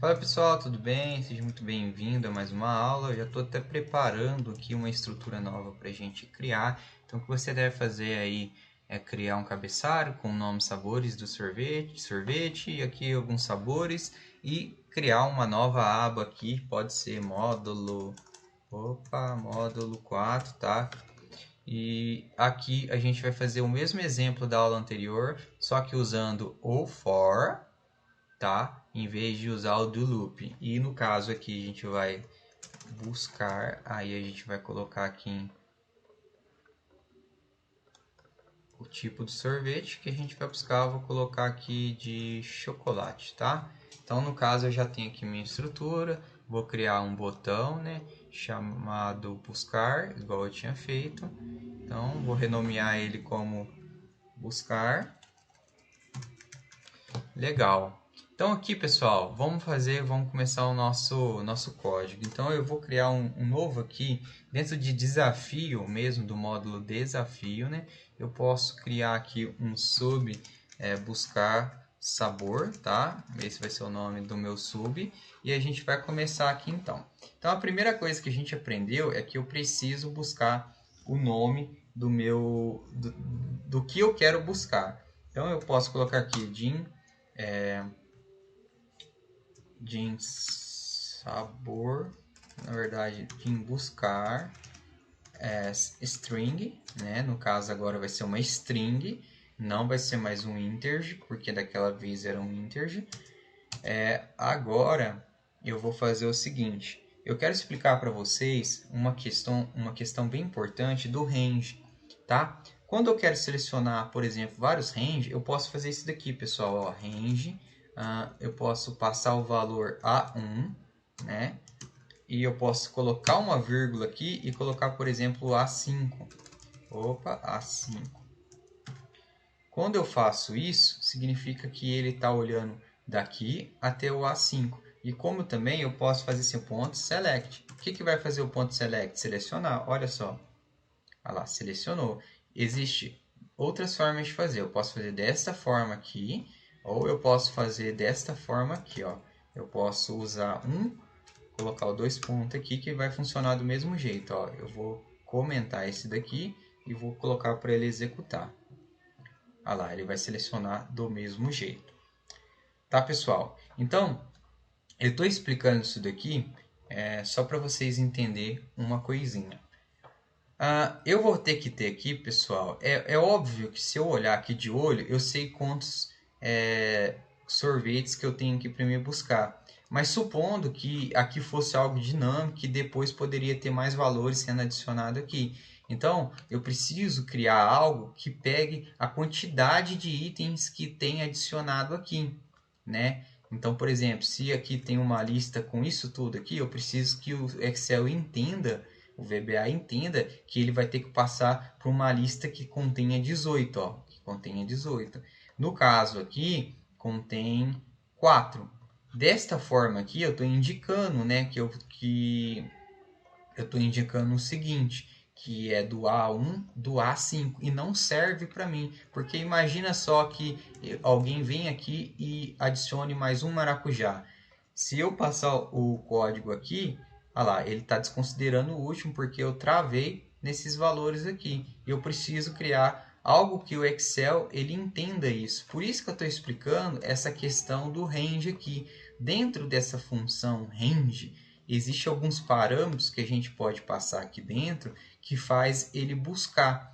Fala pessoal, tudo bem? Seja muito bem-vindo a mais uma aula. Eu já estou até preparando aqui uma estrutura nova para a gente criar. Então, o que você deve fazer aí é criar um cabeçalho com o nome sabores do sorvete e aqui alguns sabores e criar uma nova aba aqui, pode ser módulo 4, tá? E aqui a gente vai fazer o mesmo exemplo da aula anterior, só que usando o for, tá? Em vez de usar o do loop. E no caso aqui a gente vai buscar, aí a gente vai colocar aqui o tipo de sorvete que a gente vai buscar. Eu vou colocar aqui de chocolate, tá? Então no caso eu já tenho aqui minha estrutura, vou criar um botão, né, chamado buscar, igual eu tinha feito. Então vou renomear ele como buscar. Legal. Então aqui, pessoal, vamos começar o nosso código. Então eu vou criar um novo aqui, dentro de desafio mesmo, do módulo desafio, né? Eu posso criar aqui um sub, buscar sabor, tá? Esse vai ser o nome do meu sub. E a gente vai começar aqui então. Então a primeira coisa que a gente aprendeu é que eu preciso buscar o nome do que eu quero buscar. Então eu posso colocar aqui Din sabor, na verdade, Din buscar string, né? No caso agora vai ser uma string, não vai ser mais um integer, porque daquela vez era um integer. Agora eu vou fazer o seguinte, eu quero explicar para vocês uma questão bem importante do range, tá? Quando eu quero selecionar, por exemplo, vários range, eu posso fazer isso daqui, pessoal, ó, range, eu posso passar o valor A1, né? E eu posso colocar uma vírgula aqui e colocar, por exemplo, A5. Opa, A5. Quando eu faço isso, significa que ele está olhando daqui até o A5. E como também eu posso fazer esse ponto select. O que vai fazer o ponto select? Selecionar. Olha só. Olha lá, selecionou. Existem outras formas de fazer. Eu posso fazer desta forma aqui, ou eu posso fazer desta forma aqui, ó. Eu posso usar colocar o dois pontos aqui, que vai funcionar do mesmo jeito, ó. Eu vou comentar esse daqui e vou colocar para ele executar. Olha lá, ele vai selecionar do mesmo jeito. Tá, pessoal? Então, eu estou explicando isso daqui só para vocês entenderem uma coisinha. Eu vou ter que ter aqui, pessoal, é óbvio que se eu olhar aqui de olho, eu sei quantos sorvetes que eu tenho aqui para me buscar. Mas supondo que aqui fosse algo dinâmico, que depois poderia ter mais valores sendo adicionado aqui. Então, eu preciso criar algo que pegue a quantidade de itens que tem adicionado aqui, né? Então, por exemplo, se aqui tem uma lista com isso tudo aqui, eu preciso que o Excel entenda, o VBA entenda que ele vai ter que passar por uma lista que contenha 18, ó, que contenha 18. No caso aqui, contém 4. Desta forma aqui, eu estou indicando, né, que eu estou indicando o seguinte, que é do A1, do A5, e não serve para mim, porque imagina só que alguém vem aqui e adicione mais um maracujá. Se eu passar o código aqui, olha lá, ele está desconsiderando o último porque eu travei nesses valores aqui. Eu preciso criar algo que o Excel ele entenda isso. Por isso que eu estou explicando essa questão do range aqui. Dentro dessa função range, existem alguns parâmetros que a gente pode passar aqui dentro que faz ele buscar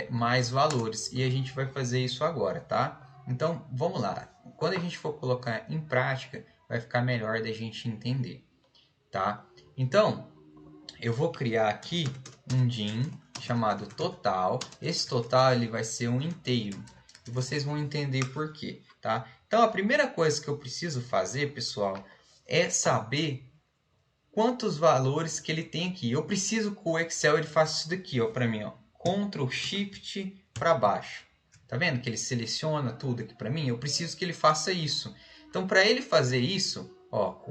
mais valores. E a gente vai fazer isso agora, tá? Então, vamos lá. Quando a gente for colocar em prática, vai ficar melhor da gente entender, tá? Então, eu vou criar aqui um DIN chamado total. Esse total ele vai ser um inteiro. E vocês vão entender por quê, tá? Então, a primeira coisa que eu preciso fazer, pessoal, é saber quantos valores que ele tem aqui. Eu preciso que o Excel ele faça isso daqui, ó, para mim, ó, Ctrl Shift para baixo. Tá vendo que ele seleciona tudo aqui para mim? Eu preciso que ele faça isso. Então, para ele fazer isso, ó,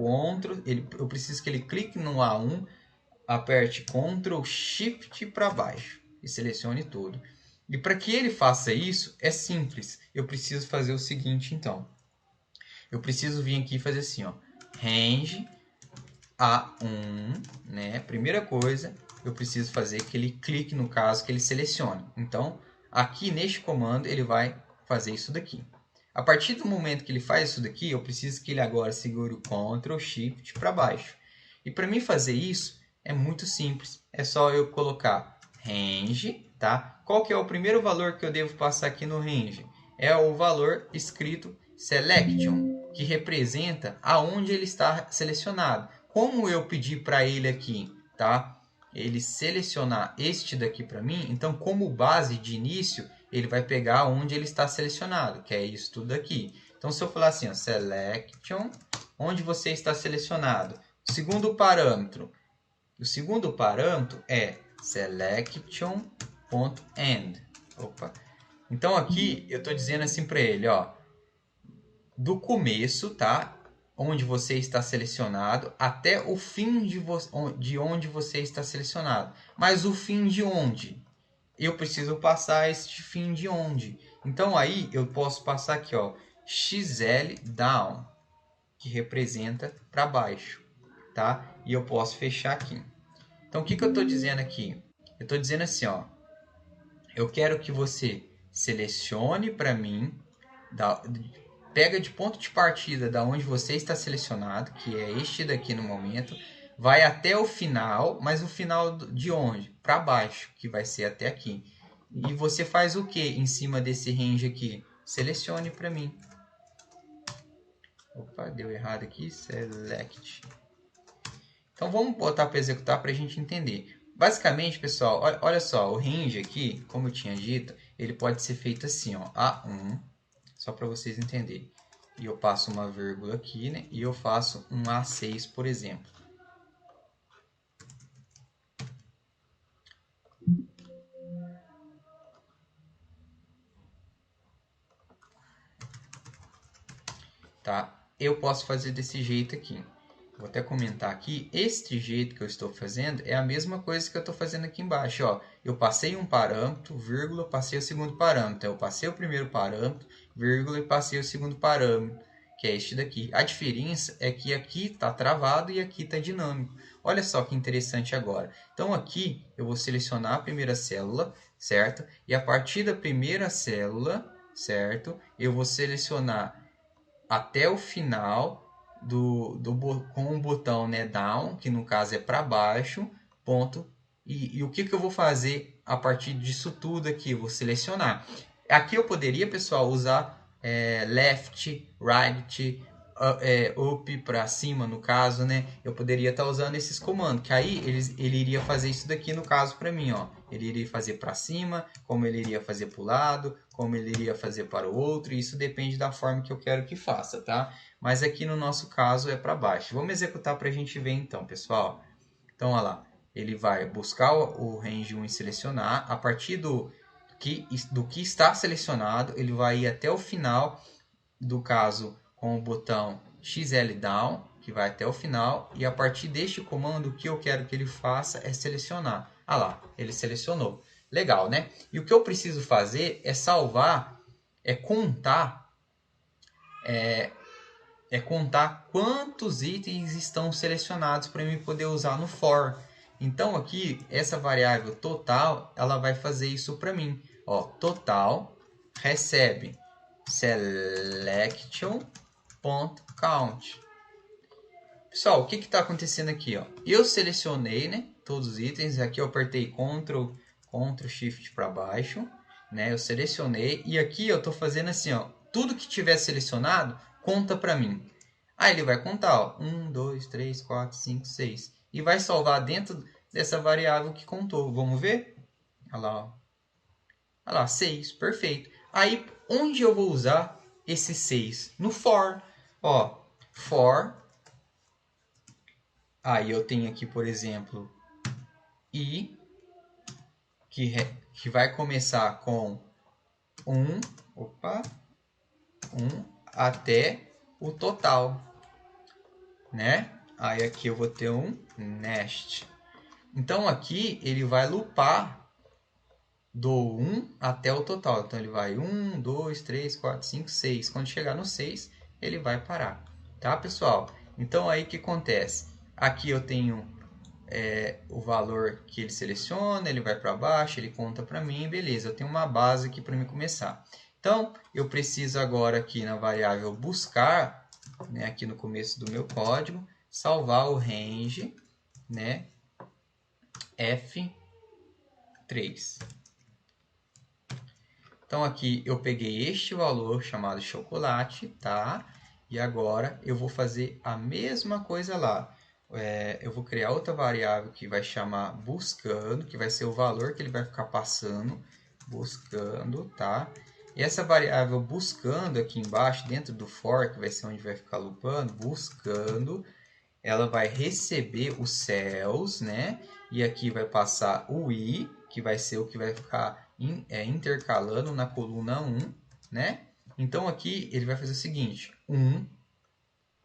eu preciso que ele clique no A1, aperte Ctrl Shift para baixo e selecione tudo. E para que ele faça isso, é simples. Eu preciso fazer o seguinte, então. Eu preciso vir aqui e fazer assim, ó, range A1, né? Primeira coisa, eu preciso fazer que ele clique no caso que ele selecione. Então, aqui neste comando, ele vai fazer isso daqui. A partir do momento que ele faz isso daqui, eu preciso que ele agora segure o Ctrl Shift para baixo. E para mim fazer isso, é muito simples. É só eu colocar range, tá? Qual que é o primeiro valor que eu devo passar aqui no range? É o valor escrito selection, que representa aonde ele está selecionado. Como eu pedi para ele aqui, tá? Ele selecionar este daqui para mim, então como base de início, ele vai pegar onde ele está selecionado, que é isso tudo aqui. Então se eu falar assim, ó, selection, onde você está selecionado. O segundo parâmetro é selection.end. Opa. Então aqui eu estou dizendo assim para ele, ó, do começo, tá? Onde você está selecionado, até o fim de onde você está selecionado. Mas o fim de onde? Eu preciso passar este fim de onde? Então aí eu posso passar aqui, ó, XL down, que representa para baixo, tá? E eu posso fechar aqui. Então o que eu estou dizendo aqui? Eu estou dizendo assim, ó, eu quero que você selecione para mim, pega de ponto de partida da onde você está selecionado, que é este daqui no momento, vai até o final, mas o final de onde? Para baixo, que vai ser até aqui. E você faz o que em cima desse range aqui? Selecione para mim. Opa, deu errado aqui. Select. Então vamos botar para executar para a gente entender. Basicamente, pessoal, olha só, o range aqui, como eu tinha dito, ele pode ser feito assim, ó, A1, só para vocês entenderem. E eu passo uma vírgula aqui, né? E eu faço um A6, por exemplo. Tá? Eu posso fazer desse jeito aqui. Vou até comentar aqui. Este jeito que eu estou fazendo é a mesma coisa que eu estou fazendo aqui embaixo. Ó. Eu passei um parâmetro, vírgula, passei o segundo parâmetro. Então, eu passei o primeiro parâmetro, vírgula, e passei o segundo parâmetro, que é este daqui. A diferença é que aqui está travado e aqui está dinâmico. Olha só que interessante agora. Então, aqui eu vou selecionar a primeira célula, certo? E a partir da primeira célula, certo? Eu vou selecionar até o final com o botão, né, down, que no caso é para baixo, ponto. E o que eu vou fazer a partir disso tudo aqui? Eu vou selecionar. Aqui eu poderia, pessoal, usar left, right, up para cima, no caso, né? Eu poderia estar usando esses comandos, que aí ele iria fazer isso daqui no caso para mim, ó. Ele iria fazer para cima, como ele iria fazer para o lado, como ele iria fazer para o outro, isso depende da forma que eu quero que faça, tá? Mas aqui no nosso caso é para baixo. Vamos executar para a gente ver então, pessoal. Então, olha lá, ele vai buscar o range 1 e selecionar. A partir do que está selecionado, ele vai ir até o final do caso com o botão XL down, que vai até o final, e a partir deste comando o que eu quero que ele faça é selecionar. Ah lá, ele selecionou. Legal, né? E o que eu preciso fazer é salvar, é contar quantos itens estão selecionados para eu poder usar no for. Então aqui, essa variável total, ela vai fazer isso para mim. Ó, total recebe selection.count. Pessoal, o que está acontecendo aqui? Ó? Eu selecionei, né, todos os itens. Aqui eu apertei Ctrl Shift para baixo. Né, eu selecionei. E aqui eu estou fazendo assim, ó, tudo que tiver selecionado, conta para mim. Aí ele vai contar, ó, 1, 2, 3, 4, 5, 6. E vai salvar dentro dessa variável que contou. Vamos ver? Olha lá, ó. Olha lá, 6, perfeito. Aí, onde eu vou usar esse 6? No for. Ó, for. Aí eu tenho aqui, por exemplo, i, que vai começar com 1, 1 até o total, né? Aí aqui eu vou ter um nest. Então aqui ele vai loopar do 1 até o total. Então ele vai 1, 2, 3, 4, 5, 6. Quando chegar no 6, ele vai parar. Tá, pessoal? Então aí o que acontece? Aqui eu tenho o valor que ele seleciona, ele vai para baixo, ele conta para mim, beleza, eu tenho uma base aqui para mim começar. Então, eu preciso agora aqui na variável buscar, né, aqui no começo do meu código, salvar o range, né, F3. Então, aqui eu peguei este valor chamado chocolate, tá? E agora eu vou fazer a mesma coisa lá. Eu vou criar outra variável que vai chamar buscando, que vai ser o valor que ele vai ficar passando, buscando, tá? E essa variável buscando aqui embaixo, dentro do for, que vai ser onde vai ficar loopando, buscando, ela vai receber os cells, né? E aqui vai passar o i, que vai ser o que vai ficar intercalando na coluna 1, né? Então aqui ele vai fazer o seguinte, 1,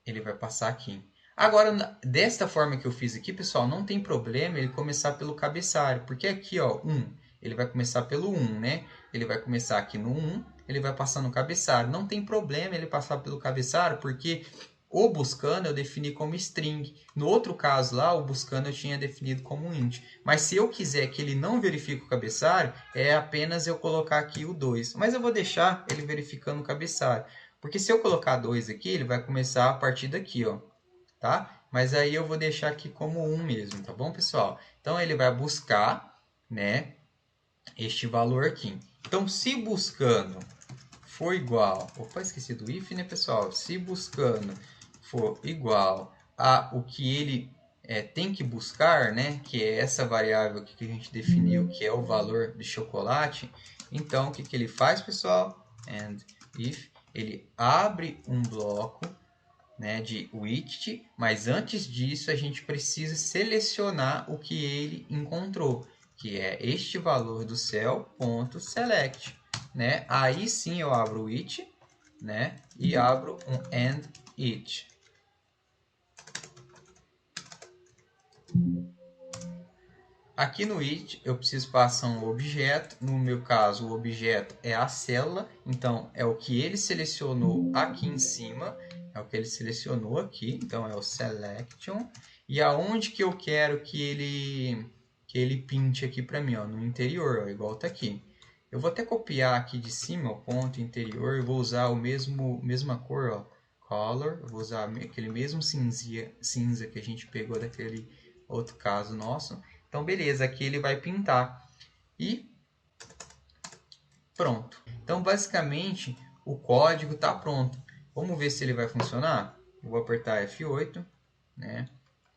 ele vai passar aqui. Agora, desta forma que eu fiz aqui, pessoal, não tem problema ele começar pelo cabeçalho, porque aqui, ó, 1, ele vai começar pelo 1, né? Ele vai começar aqui no 1, ele vai passar no cabeçalho. Não tem problema ele passar pelo cabeçalho, porque o buscando eu defini como string. No outro caso lá, o buscando eu tinha definido como int. Mas se eu quiser que ele não verifique o cabeçalho, é apenas eu colocar aqui o 2. Mas eu vou deixar ele verificando o cabeçalho. Porque se eu colocar 2 aqui, ele vai começar a partir daqui, ó, tá? Mas aí eu vou deixar aqui como 1 mesmo, tá bom, pessoal? Então, ele vai buscar, né, este valor aqui. Então, se buscando for igual... Opa, esqueci do if, né, pessoal? Se buscando for igual a o que ele tem que buscar, né, que é essa variável aqui que a gente definiu, que é o valor de chocolate, então, o que, que ele faz, pessoal? And if ele abre um bloco, né, de widget, mas antes disso a gente precisa selecionar o que ele encontrou, que é este valor do cell.select, né? Aí sim eu abro o it, né, e abro um and it. Aqui no it eu preciso passar um objeto, no meu caso o objeto é a célula, então é o que ele selecionou aqui em cima, é o que ele selecionou aqui, então é o selection, e aonde que eu quero que ele pinte aqui para mim, ó, no interior, ó, igual tá aqui. Eu vou até copiar aqui de cima o ponto interior, eu vou usar o mesma cor, ó, color, eu vou usar aquele mesmo cinza que a gente pegou daquele outro caso nosso. Então, beleza, aqui ele vai pintar. E pronto. Então, basicamente, o código está pronto. Vamos ver se ele vai funcionar? Eu vou apertar F8, né?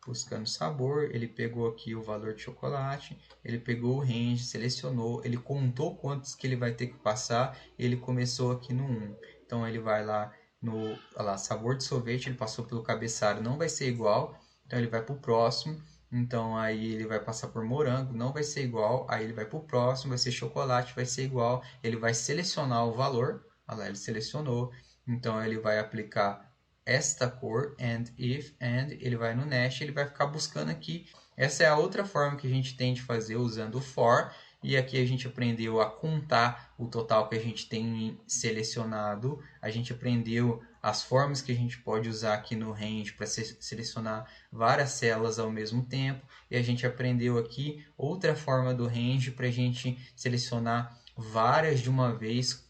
Buscando sabor, ele pegou aqui o valor de chocolate, ele pegou o range, selecionou, ele contou quantos que ele vai ter que passar, ele começou aqui no 1. Então, ele vai lá no sabor de sorvete, ele passou pelo cabeçalho, não vai ser igual, então ele vai para o próximo. Então, aí ele vai passar por morango, não vai ser igual. Aí ele vai para o próximo, vai ser chocolate, vai ser igual. Ele vai selecionar o valor. Olha lá, ele selecionou. Então, ele vai aplicar esta cor, and if, and ele vai no next, ele vai ficar buscando aqui. Essa é a outra forma que a gente tem de fazer usando o for. E aqui a gente aprendeu a contar o total que a gente tem selecionado. A gente aprendeu as formas que a gente pode usar aqui no range para selecionar várias células ao mesmo tempo. E a gente aprendeu aqui outra forma do range para a gente selecionar várias de uma vez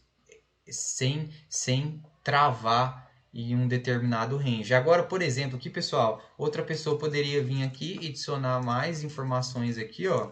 sem travar em um determinado range. Agora, por exemplo, aqui, pessoal, outra pessoa poderia vir aqui e adicionar mais informações aqui, ó,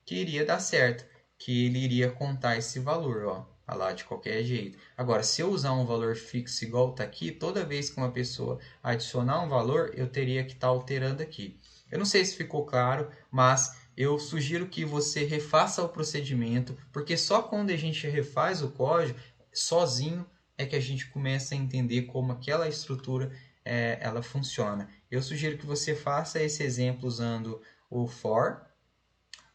que iria dar certo, que ele iria contar esse valor, ó, lá de qualquer jeito. Agora, se eu usar um valor fixo igual está aqui, toda vez que uma pessoa adicionar um valor, eu teria que estar alterando aqui. Eu não sei se ficou claro, mas eu sugiro que você refaça o procedimento, porque só quando a gente refaz o código sozinho é que a gente começa a entender como aquela estrutura ela funciona. Eu sugiro que você faça esse exemplo usando o for,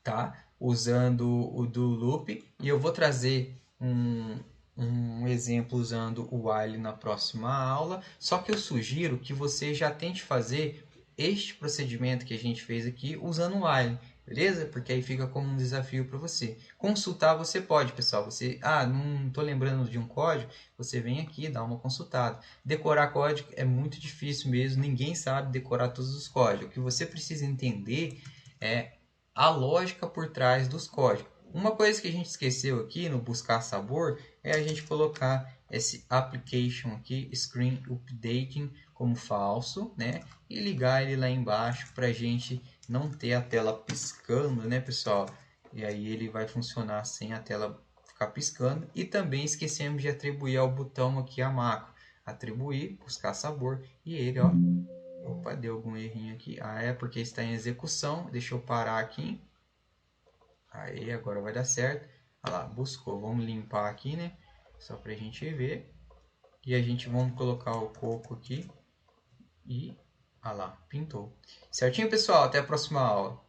tá? Usando o do loop, e eu vou trazer um exemplo usando o while na próxima aula, só que eu sugiro que você já tente fazer este procedimento que a gente fez aqui usando o while. beleza? Porque aí fica como um desafio para você. Consultar você pode, pessoal. Você, não estou lembrando de um código, você vem aqui, dá uma consultada. Decorar código é muito difícil mesmo, ninguém sabe decorar todos os códigos. O que você precisa entender é a lógica por trás dos códigos. Uma coisa que a gente esqueceu aqui no buscar sabor é a gente colocar esse application aqui, screen updating, como falso, né? E ligar ele lá embaixo para a gente não ter a tela piscando, né, pessoal? E aí ele vai funcionar sem a tela ficar piscando. E também esquecemos de atribuir ao botão aqui a macro. Atribuir, buscar sabor. E ele, ó. Opa, deu algum errinho aqui. É porque está em execução. Deixa eu parar aqui. Aí, agora vai dar certo. Olha lá, buscou. Vamos limpar aqui, né? Só pra gente ver. E a gente vamos colocar o coco aqui. E, olha lá, pintou. Certinho, pessoal? Até a próxima aula.